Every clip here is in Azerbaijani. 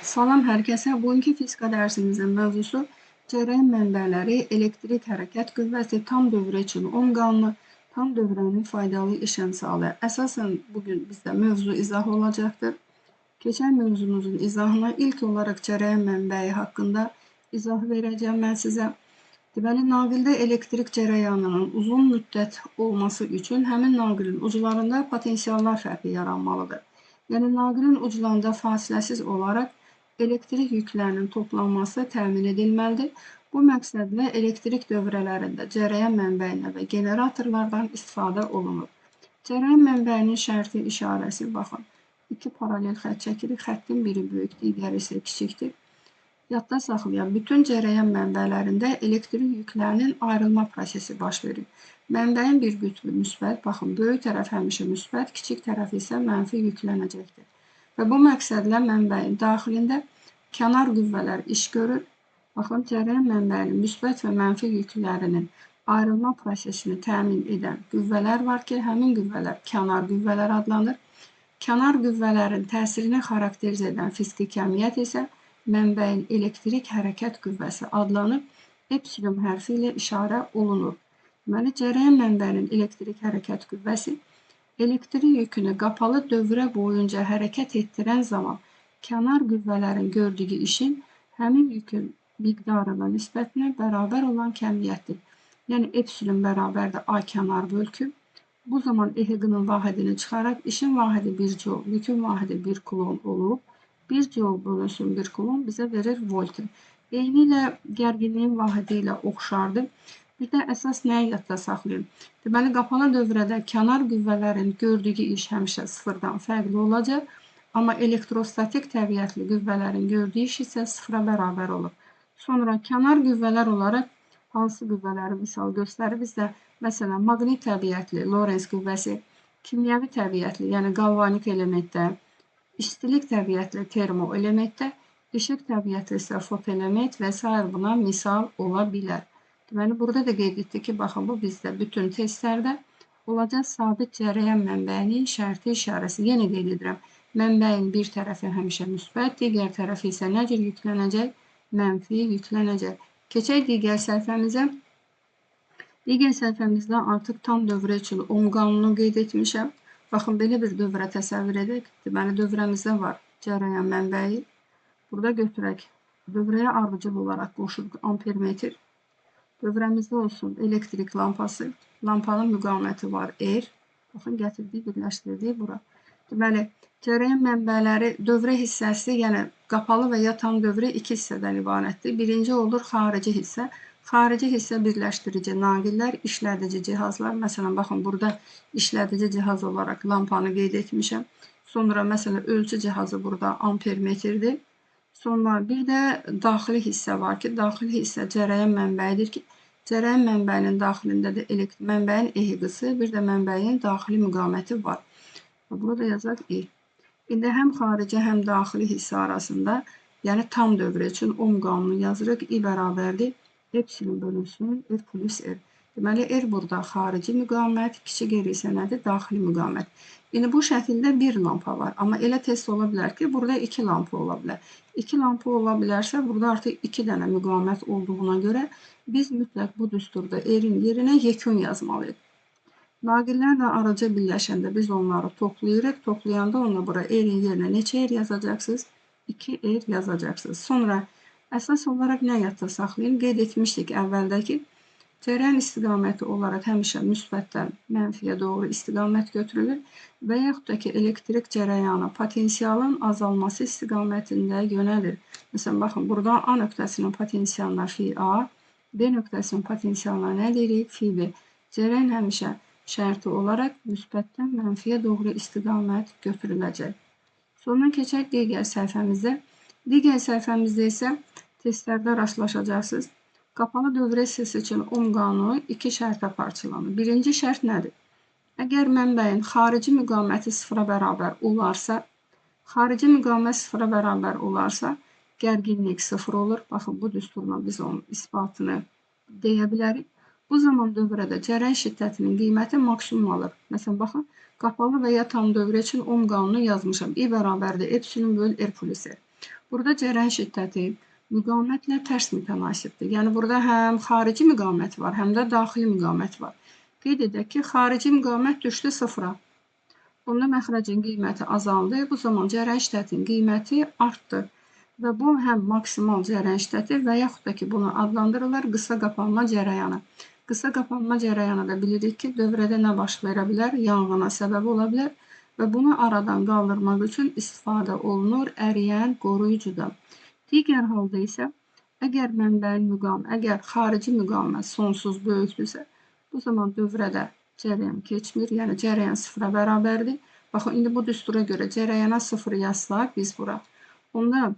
Salam hər kəsə. Bugünkü fizika dərsimizin mövzusu cərəyan mənbələri, elektrik hərəkət qüvvəsi, tam dövrə üçün Ohm qanunu, tam dövrənin faydalı iş əmsalı. Əsasən bugün bizdə mövzu izahı olacaqdır. Keçən mövzumuzun izahına ilk olaraq cərəyan mənbəyi haqqında izah verəcəm mən sizə. Deməli, naqildə elektrik cərəyanının uzun müddət olması üçün həmin naqilin uclarında potensiallar fərqi yaranmalıdır. Yəni, naqilin uclarında fasiləsiz olaraq elektrik yüklərinin toplanması təmin edilməlidir. Bu məqsədlə elektrik dövrələrində cərəyan mənbəyinə və generatorlardan istifadə olunur. Cərəyan mənbəyinin şərti işarəsi, baxın, iki paralel xətt çəkirik. Xəttin biri böyük, digəri isə kiçikdir. Yadda saxlayaq, bütün cərəyan mənbələrində elektrik yüklərinin ayrılma prosesi baş verir. Mənbəyin bir qütbü müsbət, baxın, böyük tərəf həmişə müsbət, kiçik tərəf isə mənfi yüklənəcəkdir. Və bu məqsədlə mənbəyin daxilində kənar qüvvələr iş görür. Baxın, cərəyan mənbəyinin müsbət və mənfi yüklərinin ayrılma prosesini təmin edən qüvvələr var ki, həmin qüvvələr kənar qüvvələr adlanır. Kənar qüvvələrin təsirini xarakterizə edən fiziki kəmiyyət isə mənbəyin elektrik hərəkət qüvvəsi adlanıb, epsilon hərfi ilə işarə olunur. Deməli, cərəyan mənbəyinin elektrik hərəkət qüvvəsi elektrik yükünü qapalı dövrə boyunca hərəkət etdirən zaman kənar qüvvələrin gördüyü işin həmin yükün miqdarına nisbətinə bərabər olan kəmiyyətdir. Yəni, epsilon bərabərdir A kənar bölkü. Bu zaman EHQ-nın vahidini çıxaraq işin vahidi 1 joule, yükün vahidi 1 kulon olub. 1 joule bölünsün 1 kulon bizə verir voltü. Eyni ilə gərginliyin vahidi ilə oxşardır. Bir də əsas nəyi yadda saxlayın? Deməli, qapalı dövrədə kənar qüvvələrin gördüyü iş həmişə sıfırdan fərqli olacaq. Amma elektrostatik təbiətli qüvvələrin gördüyü iş isə sıfıra bərabər olur. Sonra kənar qüvvələr olaraq hansı qüvvələri misal göstərir bizdə? Məsələn, maqnit təbiətli Lorentz qüvvəsi, kimyəvi təbiətli, yəni qalvanik elementdə, istilik təbiətli termoelementdə, işıq təbiətli isə fotoelement və s. buna misal ola bilər. Deməli, burada da qeyd etdik ki, baxın, bu bizdə bütün testlərdə olacaq sabit cərəyan mənbəyinin şərti işarəsi. Yenə qeyd edirəm, mənbəyin bir tərəfi həmişə müsbət, digər tərəfi isə nə cür yüklənəcək? Mənfi yüklənəcək. Keçək digər səhifəmizə. Digər səhifəmizdə artıq tam dövrə üçün Ohm qanunu qeyd etmişəm. Baxın, belə bir dövrə təsəvvür edək. Deməli, dövrəmizdə var cərəyan mənbəyi. Burada götürək, dövrəyə ardıcıl olaraq qoşuruq ampermetr. Dövrəmizdə olsun elektrik lampası. Lampanın müqaməti var R. Baxın, gətirdik, birləşdirdik bura. Deməli, cərəyan mənbələri dövrə hissəsi, yəni qapalı və ya tam dövrə iki hissədən ibarətdir. Birinci olur xarici hissə. Xarici hissə birləşdirici naqillər, işlədici cihazlar. Məsələn, baxın, burada işlədici cihaz olaraq lampanı qeyd etmişəm. Sonra, məsələn, ölçü cihazı burada ampermetrdir. Sonra bir də daxili hissə var ki, daxili hissə cərəyan mənbəyidir ki, cərəyan mənbəyinin daxilində də mənbəyin EHQ-sı, bir də mənbəyin daxili müqaməti var. Burada yazaq E. İndi həm xarici, həm daxili hissə arasında, yəni tam dövrə üçün Ohm qanunu yazırıq. I bərabərdir epsilon bölünsün R plus R. Deməli, R burada xarici müqamət, kiçik R isə nədir? Daxili müqamət. İndi bu şəkildə bir lampa var. Amma elə test ola bilər ki, burada 2 lampa ola bilər. 2 lampa ola bilərsə, burada artıq 2 dənə müqamət olduğuna görə biz mütləq bu düsturda R-in yerinə yekun yazmalıyıq. Naqillərlə arıca birləşəndə biz onları toplayırıq. Toplayanda onunla bura R-in yerinə neçə R yazacaqsınız? 2 R yazacaqsınız. Sonra əsas olaraq nə yadda saxlayın? Qeyd etmişdik əvvəldəki cərəyan istiqaməti olaraq həmişə müsbətdən mənfiyə doğru istiqamət götürülür və yaxud da ki, elektrik cərəyanı potensialın azalması istiqamətində yönəlir. Məsələn, baxın, burada A nöqtəsinin potensialına fi A, B nöqtəsinin potensialına nə deyirik? Fi B. Cərəyan həmişə şərti olaraq müsbətdən mənfiyə doğru istiqamət götürüləcək. Sonra keçək digər səhifəmizdə. Digər səhifəmizdə isə testlərdə rastlaşacaqsınız. Qapalı dövrə hissəsi üçün Ohm qanunu 2 şərtə parçalanır. Birinci şərt nədir? Əgər mənbəyin xarici müqaməti sıfıra bərabər olarsa, gərginlik sıfır olur. Baxın, bu düsturla biz onun isbatını deyə bilərik. Bu zaman dövrədə cərəyan şiddətinin qiyməti maksimum alır. Məsələn, baxın, qapalı və ya tam dövrə üçün Ohm qanunu yazmışam. I bərabərdir epsilon böl R plus R. Burada cərəyan şiddəti müqavimətlə tərs mütənasibdir. Yəni burada həm xarici müqavimət var, həm də daxili müqavimət var. Qeyd edək ki, xarici müqavimət düşdü sıfıra. Onda məxrəcin qiyməti azaldı. Bu zaman cərəyan şiddətinin qiyməti artdı. Və bu həm maksimal cərəyan şiddəti və yaxud da ki, bunu adlandırırlar qısa qapanma cərəyanı. Qısa qapanma cərəyanı da bilirik ki, dövrədə nə baş verə bilər? Yanğına səbəb ola bilər və bunu aradan qaldırmaq üçün istifadə olunur əriyən qoruyucudan. Digər halda isə, əgər mənbəyin müqavimət, əgər xarici müqavimət sonsuz böyükdürsə, bu zaman dövrədə cərəyan keçmir, yəni cərəyan sıfıra bərabərdir. Baxın, indi bu düstura görə cərəyana sıfır yazsaq biz bura. Onda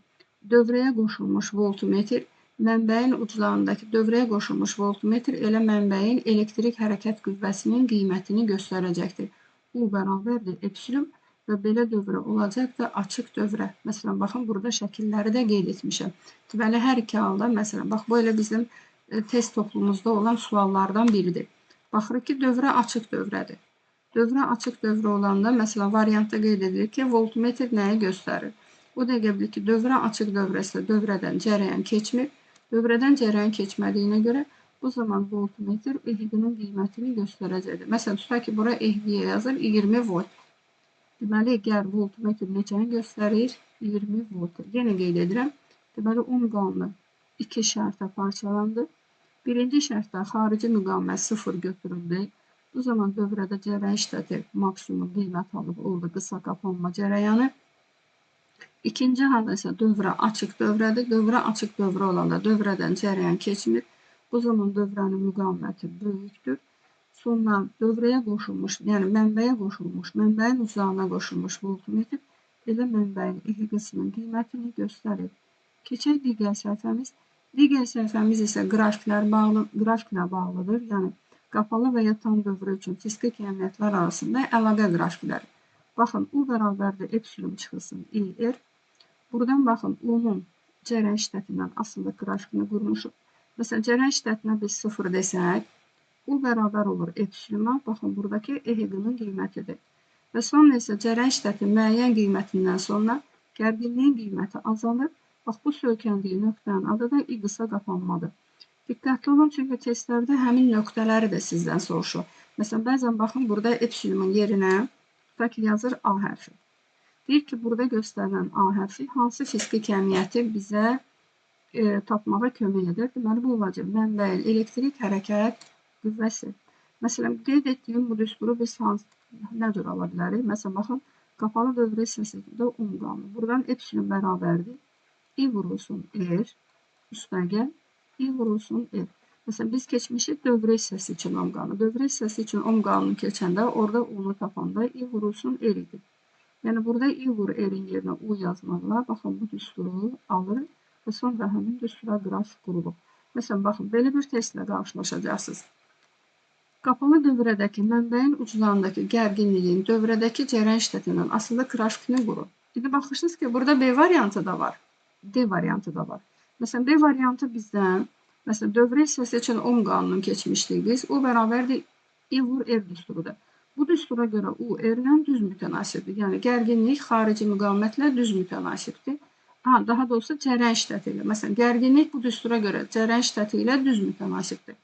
dövrəyə qoşulmuş voltmetr, mənbəyin uclarındakı dövrəyə qoşulmuş voltmetr elə mənbəyin elektrik hərəkət qüvvəsinin qiymətini göstərəcəkdir. U bərabərdir epsilon və belə dövrə olacaq və açıq dövrə. Məsələn, baxın, burada şəkilləri də qeyd etmişəm. Deməli, hər iki halda, məsələn, bax, bu elə bizim test toplumumuzda olan suallardan biridir. Baxırıq ki, dövrə açıq dövrədir. Dövrə açıq dövrə olanda, məsələn, variantda qeyd edilir ki, voltmetr nəyi göstərir? O dəqiqə bilir ki, dövrə açıq dövrəsə dövrədən cərəyan keçmir. Dövrədən cərəyan keçmədiyinə görə bu zaman voltmetr EHV-nin qiymətini göstərəcəkdir. Məsələn, tutaq ki, bura EHV-yə yazır 20 volt. Deməli, əgər voltmetr neçəni göstərir? 20 volt. Yenə qeyd edirəm. Deməli, Ohm qanunu 2 şərtə parçalandı. Birinci şərtdə xarici müqavimət 0 götürüldü. Bu zaman dövrədə cərəyan şiddəti maksimum qiymət alıb oldu qısa qapanma cərəyanı. İkinci halda isə dövrə açıq dövrədir. Dövrə açıq dövrə olanda dövrədən cərəyan keçmir. Bu zaman dövrənin müqaviməti böyükdür. Sonra dövrəyə qoşulmuş, yəni mənbəyə qoşulmuş, mənbəyin uclarına qoşulmuş voltmetr elə mənbəyin EHV-sinin qiymətini göstərir. Keçək digər səhifəmiz. Digər səhifəmiz isə qrafiklə bağlıdır. Yəni, qapalı və ya tam dövrə üçün fiziki kəmiyyətlər arasında əlaqə qrafikləri. Baxın, U bərabərdir epsilon çıxılsın IR. Buradan baxın, U-nun cərəyan şiddətindən asılı qrafikini qurmuşuq. Məsələn, cərəyan şiddətinə biz 0 desək, U bərabər olur epsilona. Baxın, buradakı EHV-nin qiymətidir. Və sonra isə cərəyan şiddətin müəyyən qiymətindən sonra gərginliyin qiyməti azalır. Bax, bu söykəndiyi nöqtənin adı da I qısa qapanmadır. Diqqətli olun, çünki testlərdə həmin nöqtələri də sizdən soruşur. Məsələn, bəzən baxın, burada epsilonun yerinə tutaq ki, yazır A hərfi. Deyir ki, burada göstərilən A hərfi hansı fiziki kəmiyyəti bizə tapmağa kömək edir? Deməli, bu olacaq mənbəyin elektrik hərəkət qüvvəsi. Məsələn, qeyd etdiyim bu düsturu biz nə cür ala bilərik? Məsələn, baxın, qapalı dövrə hissəsində Ohm qanunu. Buradan epsilon bərabərdir. I vurulsun R, üstəgəl I vurulsun R. Məsələn, biz keçmişik dövrə hissəsi üçün Ohm qanunu. Dövrə hissəsi üçün Ohm qanunu keçəndə, orada U-nu tapanda I vurulsun R idi. Yəni, burada I vur R-in yerinə U yazmaqla, baxın, bu düsturu alır və sonra həmin düstura qrafik qurulur. Məsələn, baxın, belə bir testlə qarşılaşacaqsınız. Qapalı dövrədəki mənbəyin uclarındakı gərginliyin dövrədəki cərəyan şiddətindən asılı qrafikini qurun. İndi baxırsınız ki, burada B variantı da var, D variantı da var. Məsələn, B variantı bizdən, məsələn, dövrə hissəsi üçün Ohm qanununu keçmişdik biz. O bərabərdir I vur R düsturudur. Bu düstura görə U R-lə düz mütənasibdir. Yəni, gərginlik xarici müqavimətlə düz mütənasibdir. Daha doğrusu cərəyan şiddəti ilə. Məsələn, gərginlik bu düstura görə cərəyan şiddəti ilə düz mütənasibdir.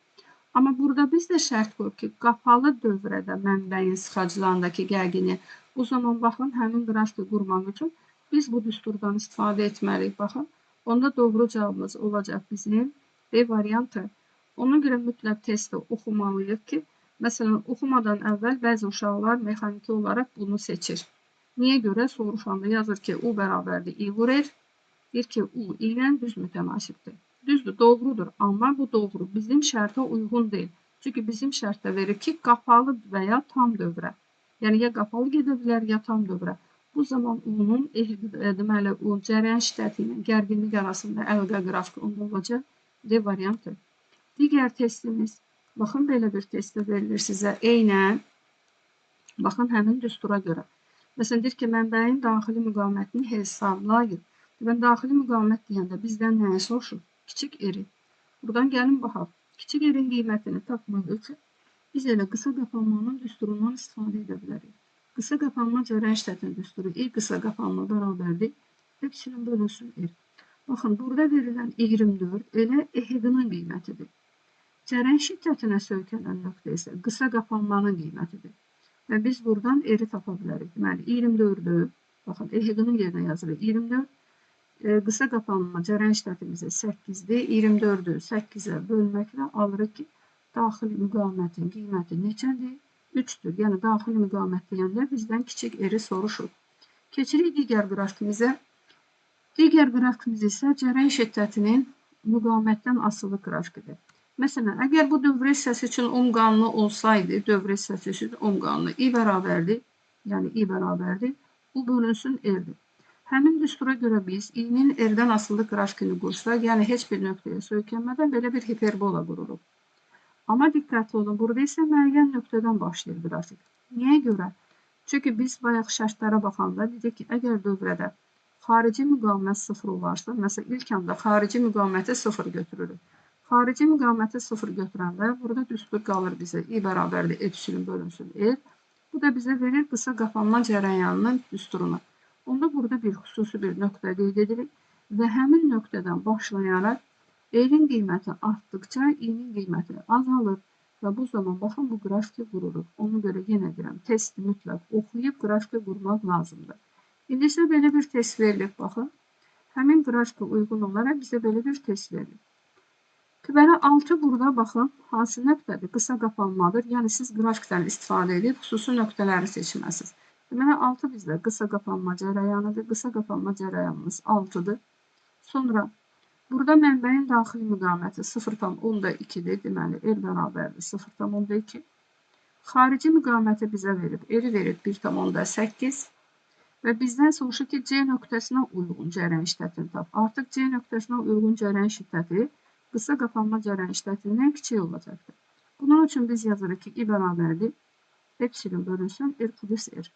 Amma burada biz də şərt qoyub ki, qapalı dövrədə mənbəyin sıxacılarındakı gərginlik. O zaman, baxın, həmin qrafiki qurmaq üçün biz bu düsturdan istifadə etməliyik. Baxın, onda doğru cavabımız olacaq bizim B variantı. Ona görə mütləq testi oxumalıyıq ki, məsələn, oxumadan əvvəl bəzi uşaqlar mexaniki olaraq bunu seçir. Niyə görə? Soruşanda yazır ki, U bərabərdir I vur R. Deyir ki, U ilə düz mütənasibdir. Düzdür, doğrudur, amma bu doğru bizim şərtə uyğun deyil. Çünki bizim şərtdə verir ki, qapalı və ya tam dövrə. Yəni, ya qapalı gedə bilər, ya tam dövrə. Bu zaman U-nun, deməli, U cərəyan şiddəti ilə gərginlik arasında əlaqə qrafiki onda olacaq D variantı. Digər testimiz. Baxın, belə bir testdə verilir sizə. Eynən, baxın, həmin düstura görə. Məsələn, deyir ki, mənbəyin daxili müqavimətini hesablayın. Mən daxili müqavimət deyəndə bizdən nəyə soruşur? Kiçik R-i. Buradan gəlin, baxaq. Kiçik R-in qiymətini tapmaq üçün biz elə qısa qapanmanın düsturundan istifadə edə bilərik. Qısa qapanma cərəyan şiddətinin düsturu I qısa qapanma bərabərdir epsilon bölünsün R. Baxın, burada verilən 24 elə EHQ-nın qiymətidir. Cərəyan şiddətinə söykənən nöqtə isə qısa qapanmanın qiymətidir. Və biz buradan R-i tapa bilərik. Deməli, 24-ü, baxın, EHQ-nın yerinə yazırıq 24. Qısa qapanma cərəyan şiddətimiz 8-dir. 24-ü 8-ə bölməklə alırıq ki, daxili müqavimətin qiyməti neçədir? 3-dür. Yəni, daxili müqavimət deyəndə bizdən kiçik R-i soruşur. Keçirik digər qrafikimizə. Digər qrafikimiz isə cərəyan şiddətinin müqavimətdən asılı qrafikidir. Məsələn, əgər bu dövrə hissəsi üçün ohm qanunu olsaydı, dövrə hissəsi üçün ohm qanunu I bərabərdir, yəni I bərabərdir, bu bölünsün R-dir. Həmin düstura görə biz I-nin R-dən asılı qrafikini qursaq, yəni heç bir nöqtəyə söykənmədən belə bir hiperbola qururuq. Amma diqqətli olun, burada isə müəyyən nöqtədən başlayır qrafik. Niyə görə? Çünki biz bayaq şərtlərə baxanda dedik ki, əgər dövrədə xarici müqavimət 0 olarsa, məsələn, ilk anda xarici müqaviməti 0 götürürük. Xarici müqaviməti 0 götürəndə burada düstur qalır bizə I bərabərdir epsilon bölünsün R. Bu da bizə verir qısa qapanma cərəyanının düsturunu. Onda burada bir xüsusi bir nöqtə qeyd edirik və həmin nöqtədən başlayaraq R-in qiyməti artdıqca I-nin qiyməti azalır və bu zaman baxın bu qrafiki qururuq. Ona görə yenə deyirəm, testi mütləq oxuyub qrafiki qurmaq lazımdır. İndi isə belə bir test verilib, baxın. Həmin qrafikə uyğun olaraq bizə belə bir test verilib. Deməli, 6 burada, baxın, hansı nöqtədir? Qısa qapanmadır. Yəni, siz qrafikdən istifadə edib xüsusi nöqtələri seçməsiniz. Deməli, 6 bizdə qısa qapanma cərəyanıdır. Qısa qapanma cərəyanımız 6-dır. Sonra, burada mənbəyin daxili müqaviməti 0,2-dir. Deməli, R bərabərdir 0,2. Xarici müqaviməti bizə verib, R-i verib 1,8. Və bizdən soruşur ki, C nöqtəsinə uyğun cərəyan şiddətini tap. Artıq C nöqtəsinə uyğun cərəyan şiddəti qısa qapanma cərəyan şiddətindən kiçik olacaqdır. Bunun üçün biz yazırıq ki, I bərabərdir epsilon bölünsün R plus R.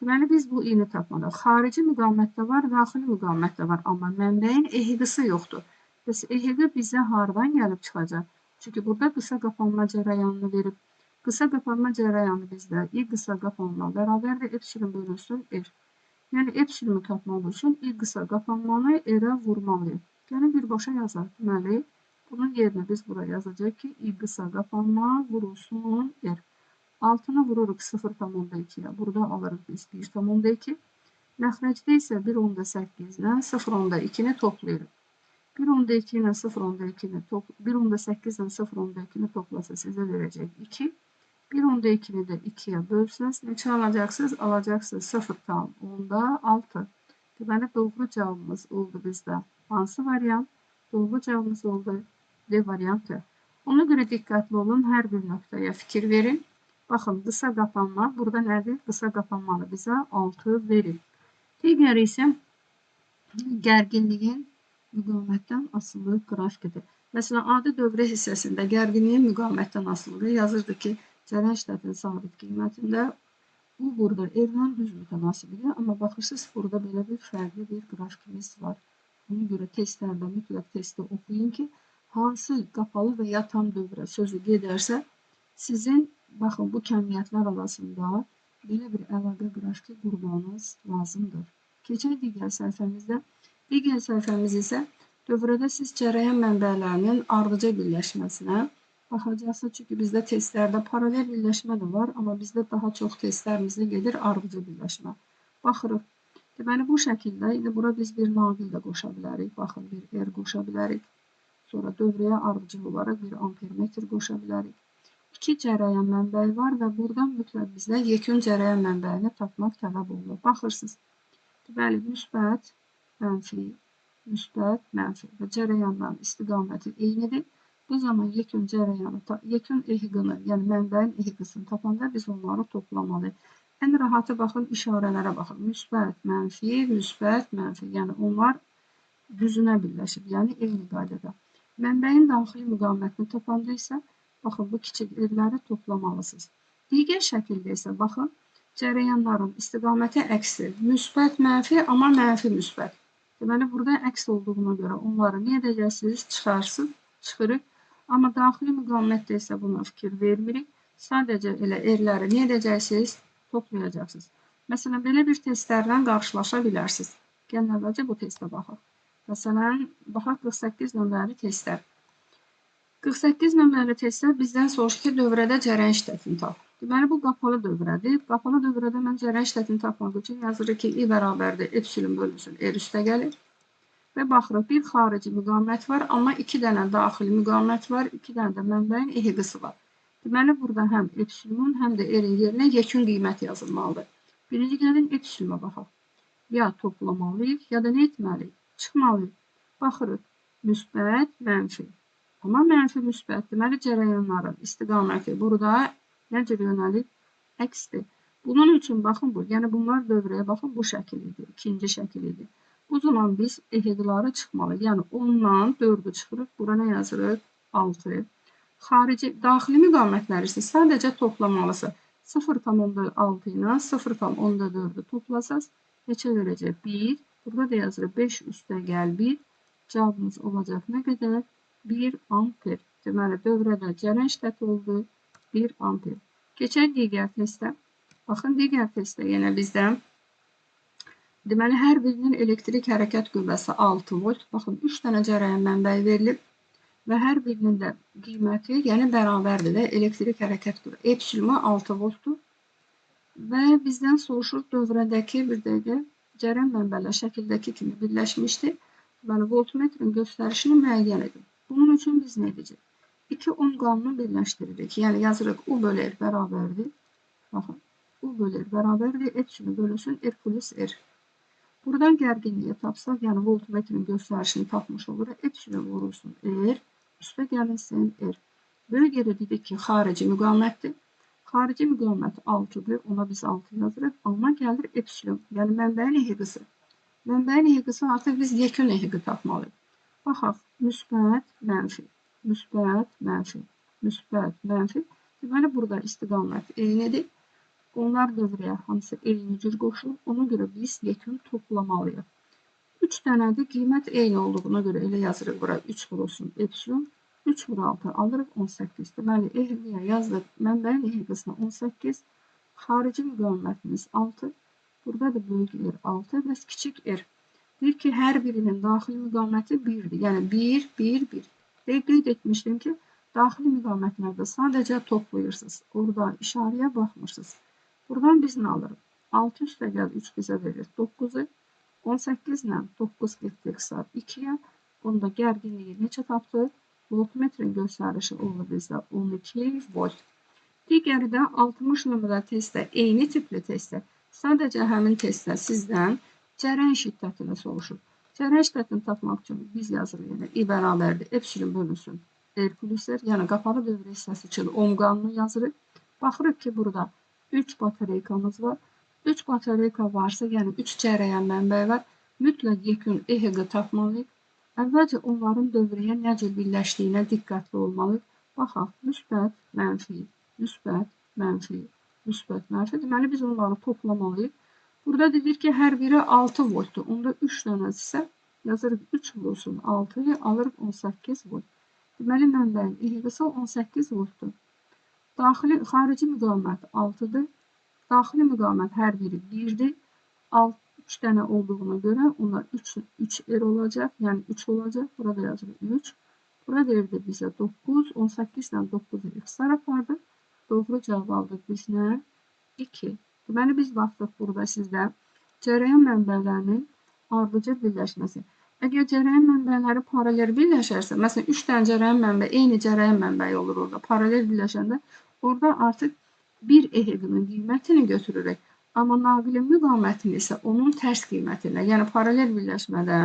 Deməli, biz bu I-ni tapmadıq. Xarici müqavimətdə var, daxili müqavimətdə var, amma mənbəyin EHQ-sı yoxdur. Bəs EHQ bizə hardan gəlib çıxacaq? Çünki burada qısa qapanma cərəyanını verib. Qısa qapanma cərəyanı bizdə I qısa qapanma bərabərdir epsilon bölünsün R. Yəni, epsilonu tapmaq üçün I qısa qapanmanı R-ə vurmalıyıq. Yəni, birbaşa yazaq. Deməli, bunun yerinə biz buraya yazacaq ki, I qısa qapanma vurulsun R. Altına vururuq 0,2-yə. Burada alırıq biz 1,2. Məxrəcdə isə 1,8-dən 0,2-ni toplayırıq. 1,2 ilə 1,8-dən 0,2-ni toplasa sizə verəcək 2. 1,2-ni də 2-yə bölsəz, neçə alacaqsınız? Alacaqsınız 0,6. Deməli, doğru cavabımız oldu bizdə. Hansı variant? Doğru cavabımız oldu D variantı. Ona görə diqqətli olun, hər bir nöqtəyə fikir verin. Baxın, qısa qapanma, burada nədir? Qısa qapanmanı bizə 6 verir. Digəri isə gərginliyin müqavimətdən asılı qrafikidir. Məsələn, adi dövrə hissəsində gərginliyin müqavimətdən asılıdır. Yazırdı ki, cərəyan şiddətinin sabit qiymətində bu burada R-lə düz mütənasibidir. Amma baxırsınız, burada belə bir fərqli bir qrafikimiz var. Buna görə testlərdə mütləq testi oxuyun ki, hansı qapalı və ya tam dövrə sözü gedərsə, sizin, baxın, bu kəmiyyətlər arasında belə bir əlaqə qrafiki qurmanız lazımdır. Keçək digər səhifəmizdə. Digər səhifəmiz isə dövrədə siz cərəyan mənbələrinin ardıca birləşməsinə baxacaqsınız. Çünki bizdə testlərdə paralel birləşmə də var, amma bizdə daha çox testlərimizdə gedir ardıca birləşmə. Baxırıq. Deməli, bu şəkildə, indi bura biz bir naqil də qoşa bilərik. Baxın, bir R qoşa bilərik. Sonra dövrəyə ardıcıl olaraq bir ampermetr qoşa bilərik. 2 cərəyan mənbəyi var və buradan mütləq bizdə yekun cərəyan mənbəyini tapmaq tələb olunur. Baxırsınız. Deməli, müsbət, mənfi, müsbət, mənfi və cərəyanların istiqaməti eynidir. Bu zaman yekun cərəyanı, yekun EHQ-nı, yəni mənbəyin EHQ-sını tapanda biz onları toplamalıyıq. Ən rahatı baxın, işarələrə baxın. Müsbət, mənfi, müsbət, mənfi. Yəni, onlar düzünə birləşib, yəni eyni qaydada. Mənbəyin daxili müqavimətini tapanda isə, baxın, bu kiçik R-ləri toplamalısınız. Digər şəkildə isə, baxın, cərəyanların istiqaməti əksdir. Müsbət, mənfi, amma mənfi, müsbət. Deməli, burada əks olduğuna görə onları nə edəcəksiniz? Çıxırıq. Amma daxili müqavimətdə isə buna fikir vermirik. Sadəcə elə R-ləri nə edəcəksiniz? Toplayacaqsınız. Məsələn, belə bir testlərlə qarşılaşa bilərsiniz. Gəlin əvvəlcə bu testə baxaq. Məsələn, baxaq 48 nömrəli testlər. 48 nömrəli testlər bizdən soruşur ki, dövrədə cərəyan şiddətini tap. Deməli, bu qapalı dövrədir. Qapalı dövrədə mən cərəyan şiddətini tapmaq üçün yazırıq ki, I bərabərdir epsilon bölünsün R üstə gəlir. Və baxırıq, bir xarici müqavimət var, amma 2 dənə daxili müqavimət var, 2 dənə də mənbəyin EHQ-sı var. Deməli, burada həm epsilon, həm də R-in yerinə yekun qiymət yazılmalıdır. Birinci gəlin epsilona baxaq. Ya toplamalıyıq, ya da nə etməliyik? Çıxmalıyıq. Baxırıq, müsbət, mənfi. Amma mənfi müsbət, deməli cərəyanların istiqaməti burada necə yönəlib? Əksdir. Bunun üçün baxın bu, yəni bunlar dövrəyə baxın bu şəkil idi, ikinci şəkil idi. Bu zaman biz EHQ-ları çıxmalıyıq. Yəni 10-dan 4-ü çıxırıq, bura nə yazırıq? 6. Xarici, daxili müqavimətləri isə sadəcə toplamalısınız. 0,6 ilə 0,4-ü toplasaz, neçə verəcək? 1. Burada da yazırıq 5 üstə gəl 1. Cavabımız olacaq nə qədər? 1 amper. Deməli, dövrədə cərəyan şiddəti oldu 1 amper. Keçək digər testə. Baxın, digər testdə yenə bizdən deməli, hər birinin elektrik hərəkət qüvvəsi 6 volt. Baxın, 3 dənə cərəyan mənbəyi verilib və hər birinin də qiyməti, yəni bərabərdir də elektrik hərəkət qüvvə. Epsilonu 6 voltdur və bizdən soruşur dövrədəki bir dəqiqə cərəyan mənbələr şəkildəki kimi birləşmişdir. Deməli, voltmetrin göstərişini müəyyən edin. Bunun üçün biz nə edəcəyik? 2 ohm qanunu birləşdiririk. Yəni, yazırıq U bölü R bərabərdir. Baxın, U bölü R bərabərdir. Epsilon bölünsün R plus R. Buradan gərginliyi tapsaq, yəni voltmetrin göstərişini tapmış oluruq. Epsilon vurulsun R, üstə gəlinsin R. Böyük yerə dedik ki, xarici müqavimətdir. Xarici müqavimət 6-dır, ona biz 6 yazırıq. Amma gəlir epsilon, yəni mənbəyin EHQ-sı. Mənbəyin EHQ-sı artıq biz yekun EHQ tapmalıyıq. Baxaq, müsbət, mənfi, müsbət, mənfi, müsbət, mənfi. Deməli, burada istiqamət eynidir. Onlar dövrəyə hamısı eyni cür qoşulur. Ona görə biz yekun toplamalıyıq. 3 dənədir, qiymət eyni olduğuna görə elə yazırıq bura 3 vurulsun epsilon. 3 vur 6 alırıq 18. Deməli, EHQ-yə yazdıq. Mənbəyin EHQ-sına 18. Xarici müqavimətimiz 6. Burada da böyük R 6 və kiçik R. Deyir ki, hər birinin daxili müqaviməti 1-dir. Yəni 1, 1, 1. Qeyd etmişdim ki, daxili müqavimətlərdə sadəcə toplayırsınız. Orada işarəyə baxmırsınız. Buradan biz nə alırıq? 6 üstə gəl 3 bizə verir 9-u. 18 ilə 9 qısa 2-yə. Bunda gərginliyi neçə tapdıq? Voltmetrin göstərişi olur bizdə 12 volt. Digəri də 60 nömrəli testdə, eyni tipli testdə. Sadəcə həmin testdə sizdən cərəyan şiddətini soruşur. Cərəyan şiddətini tapmaq üçün biz yazırıq. Yəni, I bərabərdir epsilon bölünsün R plus R. Yəni, qapalı dövrə hissəsi üçün ohm qanunu yazırıq. Baxırıq ki, burada 3 batareykamız var. 3 batareyka varsa, yəni 3 cərəyan mənbəyi var. Mütləq yekun EHQ tapmalıyıq. Əvvəlcə onların dövrəyə nə cür birləşdiyinə diqqətli olmalıyıq. Baxaq, müsbət, mənfi, müsbət, mənfi, müsbət, mənfi. Deməli, biz onları toplamalıyıq. Burada dedik ki, hər biri 6 voltdur. Onda 3 dənəsi isə yazırıq 3 vurulsun 6-yı alırıq 18 volt. Deməli, mənbəyin EHQ-sı 18 voltdur. Daxili, xarici müqavimət 6-dır. Daxili müqavimət hər biri 1-dir. 3 dənə olduğuna görə onlar 3 R olacaq, yəni 3 olacaq. Burada yazırıq 3. Burada verir bizə 9, 18 ilə 9-u ixtisar apardı. Doğru cavab aldıq biz nə? 2. Deməli, biz baxdıq burada sizdə cərəyan mənbələrinin ardıcıl birləşməsi. Əgər cərəyan mənbələri paralel birləşərsə, məsələn, 3 dənə cərəyan mənbəyi, eyni cərəyan mənbəyi olur orada. Paralel birləşəndə orada artıq bir EHQ-nın qiymətini götürürük. Amma naqilin müqavimətini isə onun tərs qiymətinə, yəni paralel birləşmədə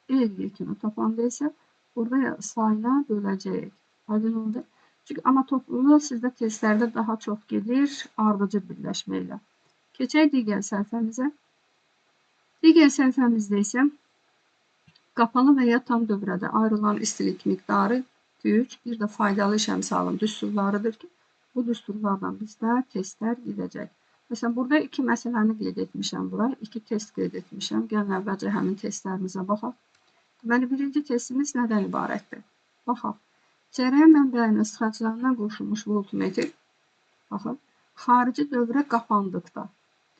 EHQ yekunu tapanda isə burada sayına böləcəyik. Aydın oldu. Çünki amma topluluğu sizdə testlərdə daha çox gedir ardıcıl birləşmə ilə. Keçək digər səhifəmizə. Digər səhifəmizdə isə qapalı və ya tam dövrədə ayrılan istilik miqdarı güc, bir də faydalı iş əmsalının düsturlarıdır ki, bu düsturlardan bizdə testlər gedəcək. Məsələn, burada 2 məsələni qeyd etmişəm bura, 2 test qeyd etmişəm. Gəlin əvvəlcə həmin testlərimizə baxaq. Deməli, birinci testimiz nədən ibarətdir? Baxaq. Cərəyan mənbəyinin sıxaclarına qoşulmuş voltmetr, baxın, xarici dövrə qapandıqda.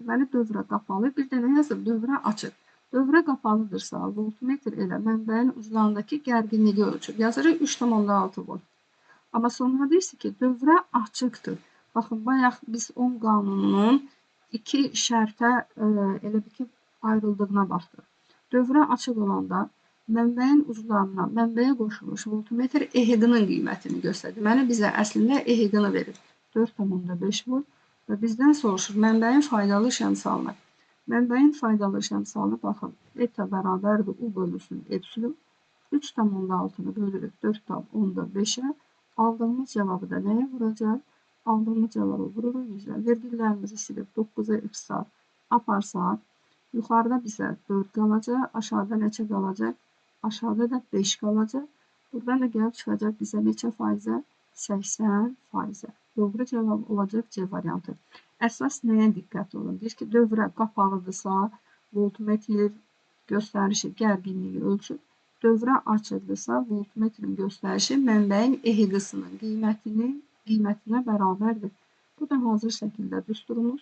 Deməli, dövrə qapalı, bir də nə yazıb? Dövrə açıq. Dövrə qapalıdırsa, voltmetr ilə mənbəyin uclarındakı gərginliyi ölçür. Yazırıq 3,6 volt. Amma sonra deyirsə ki, dövrə açıqdır. Baxın, bayaq biz Ohm qanununun iki şərtə elə bir ki, ayrıldığına baxdıq. Dövrə açıq olanda mənbəyin uclarına, mənbəyə qoşulmuş voltmetr EHQ-nın qiymətini göstərir. Deməli, bizə əslində EHQ-nı verir. 4,5 volt və bizdən soruşur mənbəyin faydalı işəmsalını. Mənbəyin faydalı işəmsalını baxın, eta bərabərdir U bölünsün epsilon. 3,6-nı bölürük 4,5-ə. Aldığımız cevabı da nəyə vuracaq? Aldığımız cevabı vururuq 100-ə. Verdiklərimizi silib 9-a x aparsaq, yuxarıda bizə 4 qalacaq, aşağıda neçə qalacaq? Aşağıda da 5 qalacaq. Buradan da gəlib çıxacaq bizə neçə faizə? 80%. Doğru cevab olacaq C variantı. Əsas nəyə diqqət olun? Deyir ki, dövrə qapalıdırsa, voltmetr göstərişi gərginliyi ölçür. Dövrə açıqdırsa, voltmetrin göstərişi mənbəyin EHQ-sının qiymətinə bərabərdir. Bu da hazır şəkildə düsturumuz.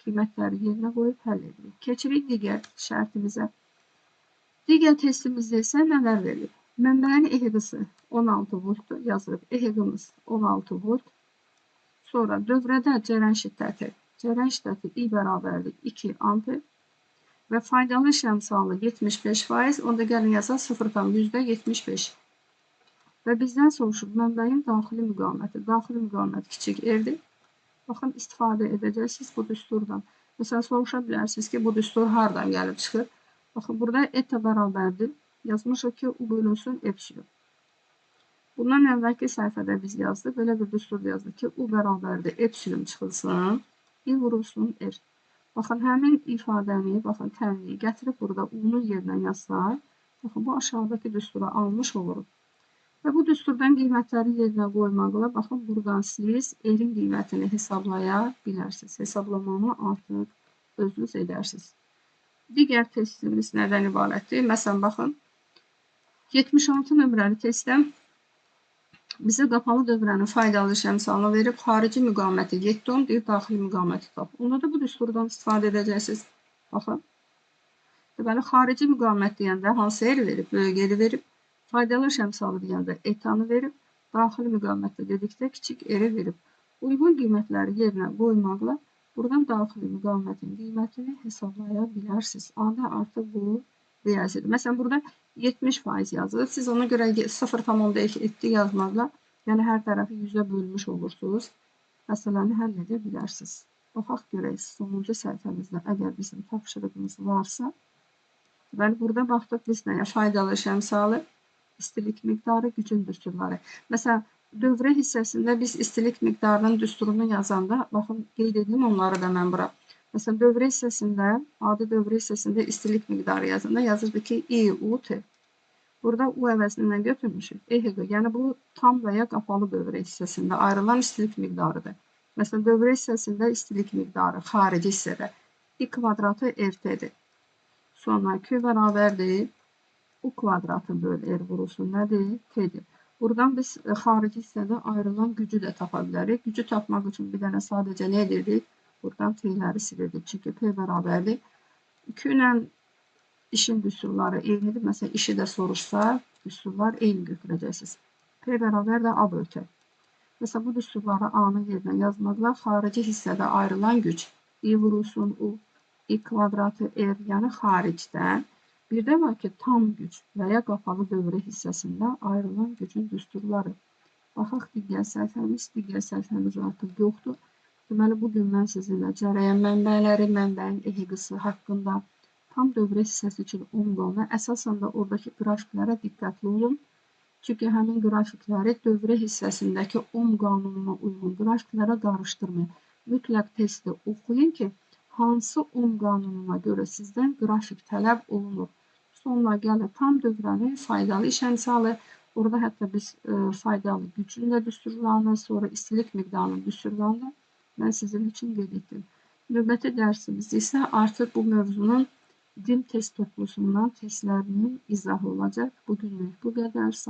Qiymətləri yerinə qoyub həll edirik. Keçirik digər şərtimizə. Digər testimizdə isə nələr verir? Mənbəyin EHQ-sı 16 voltdur. Yazırıq. EHQ-mız 16 volt. Sonra dövrədə cərən şiddəti I bərabərdir 2 amper. Və faydalı işəmsalı 75%, onda gəlin yazaq 0,75. Və bizdən soruşur, mənbəyin daxili müqaməti. Daxili müqamət kiçik R-dir. Baxın, istifadə edəcəksiniz bu düsturdan. Məsələn, soruşa bilərsiniz ki, bu düstur hardan gəlib çıxır? Baxın, burada eta bərabərdir. Yazmışıq ki, U bölünsün epsilon. Bundan əvvəlki səhifədə biz yazdıq. Belə bir düstur yazdıq ki, U bərabərdir epsilon çıxılsın, I vurulsun R. Baxın, həmin ifadəni, baxın, tənliyi gətirib burada U-nun yerinə yazsaq, baxın, bu aşağıdakı düstura almış oluruq. Və bu düsturdan qiymətləri yerinə qoymaqla, baxın, buradan siz R-in qiymətini hesablaya bilərsiniz. Hesablamanı artıq özünüz edərsiniz. Digər testimiz nədən ibarətdir? Məsələn, baxın, 76 nömrəli testdə bizə qapalı dövrənin faydalı işəmsalını verib, xarici müqaməti 7 ohm, deyir, daxili müqaməti tap. Onda da bu düsturdan istifadə edəcəksiniz. Baxın. Deməli, xarici müqamət deyəndə hansı eri verib? Böyük eri verib. Faydalı işəmsalı deyəndə etanı verib. Daxili müqamətdə dedikdə kiçik eri verib. Uyğun qiymətləri yerinə qoymaqla buradan daxili müqamətin qiymətini hesablaya bilərsiniz. Anda artıq bu riyazidir. Məsələn, burada 70% yazılır. Siz ona görə 0,7 yazmaqla, yəni hər tərəfi 100-ə bölmüş olursunuz. Məsələni həll edə bilərsiniz. Baxaq görək, sonuncu səhifəmizdə əgər bizim tapşırığımız varsa, deməli, burada baxdıq biz nəyə? Faydalı işəmsalı, istilik miqdarı, gücün düsturları. Məsələn, dövrə hissəsində biz istilik miqdarının düsturunu yazanda, baxın, qeyd edeyim onları da mən bura. Məsələn, dövrə hissəsində, adi dövrə hissəsində istilik miqdarı yazında yazırdı ki, IUT. Burada U əvəzindən götürmüşük. EHQ, yəni bu tam və ya qapalı dövrə hissəsində ayrılan istilik miqdarıdır. Məsələn, dövrə hissəsində istilik miqdarı xarici hissədə I kvadratı RT-dir. Sonra Q bərabərdir. U kvadratı böl R vurulsun nədir? T-dir. Buradan biz xarici hissədə ayrılan gücü də tapa bilərik. Gücü tapmaq üçün bir dənə sadəcə nə edirdik? Buradan T'ləri silirdik. Çünki P bərabərdir. Q ilə işin düsturları eynidir. Məsələn, işi də soruşsa, düsturlar eyni götürəcəksiniz. P bərabər də A böl T. Məsələn, bu düsturları A-nın yerinə yazmaqla xarici hissədə ayrılan güc I vurulsun U, I kvadratı R, yəni xaricdən. Bir də var ki, tam güc və ya qapalı dövrə hissəsində ayrılan gücün düsturları. Baxaq digər səhifəmiz artıq yoxdur. Deməli, bugün mən sizinlə cərəyan mənbələri, mənbəyin EHQ-sı haqqında tam dövrə hissəsi üçün Ohm qanunu, əsasən də oradakı qrafiklərə diqqətli olun. Çünki həmin qrafikləri dövrə hissəsindəki Ohm qanununa uyğun qrafiklərə qarışdırmayın. Mütləq testi oxuyun ki, hansı Ohm qanununa görə sizdən qrafik tələb olunur. Sonra gəlir tam dövrənin faydalı işəmsalı. Orada hətta biz faydalı gücün də düsturlarını, sonra istilik miqdarının düsturlarını mən sizin üçün qeyd etdim. Növbəti dərsimizdə isə artıq bu mövzunun dil test toplusundan testlərinin izahı olacaq. Bugünlük bu qədər.